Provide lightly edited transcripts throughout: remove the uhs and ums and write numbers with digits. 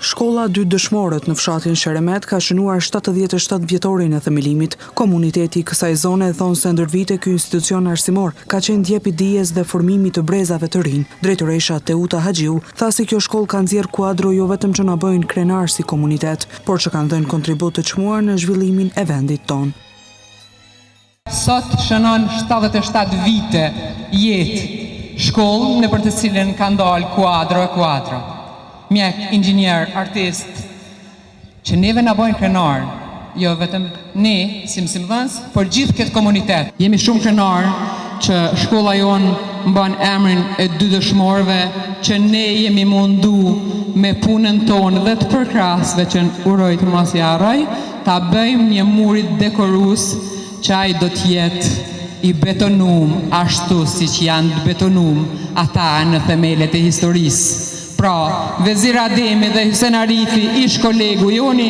Shkolla 2 dëshmorët në fshatin Sheremet ka shënuar 77 vjetorin e themelimit. Komuniteti i kësaj zone thonë se ndër vite ky institucion arsimor ka qenë djep i dijes dhe formimit të brezave të rinj. Drejtoresha Teuta Haxhiu tha se kjo shkollë ka nxjerr kuadro jo vetëm që na bëjnë krenar si komunitet, por që kanë dhënë kontribut të çmuar në zhvillimin e vendit tonë. Sot shënon 77 vite jetë shkollë në për të cilën ka ndalë kuadro. Mjek, inxhinier, artist, që neve na bojnë krenar, jo vetëm ne, si mësimdhënës, por gjithë këtë komunitet. Jemi shumë krenar që shkolla jonë mban emrin e 2 dëshmorëve, që ne jemi mundu me punën tonë dhe të përkrasve që uroj të mos i harroj, ta bëjmë një murit dekorus që ai do t'jetë i betonum ashtu si që janë të betonum ata në themelet e historisë. Pra, Vezir Ademi dhe Hysen Arifi, ish kolegu joni,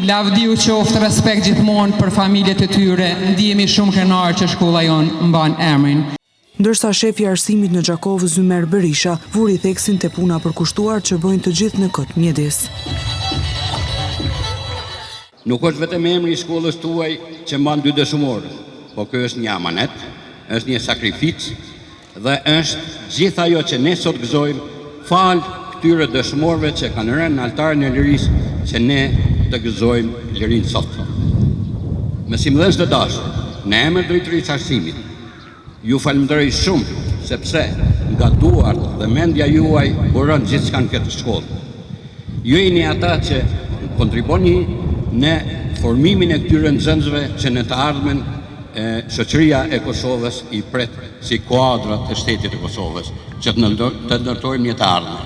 lavdiu qoftë, respekt gjithmonë për familjet e tyre, ndihemi shumë krenar që shkolla jonë mban emrin. Ndërsa shefi i arsimit në Gjakovë, Zymer Berisha, vuri theksin te puna përkushtuar që bëjnë të gjithë në këtë mjedis. Nuk është vetëm emri i shkollës tuaj që mban 2 dëshmorë, po kjo është një amanet, është një sakrificë dhe është gjithë ajo që ne sot gëzojmë falë këtyre dëshmorëve që kanë rënë në altarin e lirisë që ne të gëzojmë lirinë sot. Mësimdhënës të dashur, në emër drejtorisë arsimit, ju falenderoj shumë sepse nga duart dhe mendja juaj buron gjithçka në këtë shkollë. Ju jeni ata që kontriboni në formimin e këtyre nxënësve që në të ardhmen shoqëria e Kosovës i pret si kuadrat e shtetit të Kosovës, që të ndërtojmë një të ardhmen.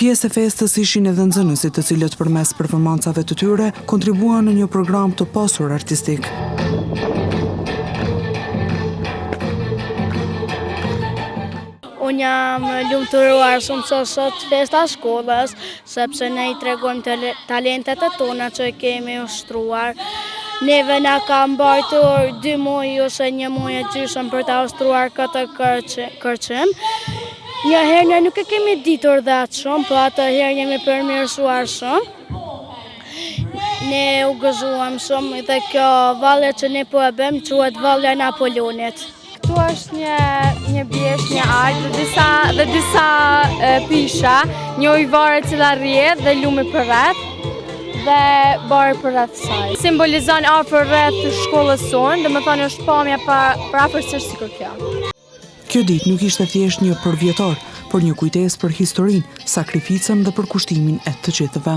Pjesë e festës ishin edhe nxënësit, të cilët përmes performancave të tyre kontribuan në një program të pasur artistik. Unë jam lumturuar shumë që sot festa shkollës, sepse ne i tregojmë talentet e tona që kemi ushtruar. Neve na ka mbajtur 2 muaj ose 1 muaj e gjysmë për ta ustruar këtë kërcim. Një herë ne nuk e kemi ditur dhe atë shumë, po atë herë jemi përmirësuar shumë. Ne u gëzuam shumë dhe kjo valle që ne po e bëjmë quhet Vallja e Napoleonit. Këtu është një bjesht, një ajtë dhe disa pisha, një ujvare cila rrjedh dhe lumi për rreth dhe barë për rreth saj. Simbolizon afër rreth shkollës sonë, dhe më thonë është pamja për afërsisht si kjo. Kjo ditë nuk ishte thjesht një përvjetor, por një kujtesë për historinë, sakrificën dhe përkushtimin e të gjithëve.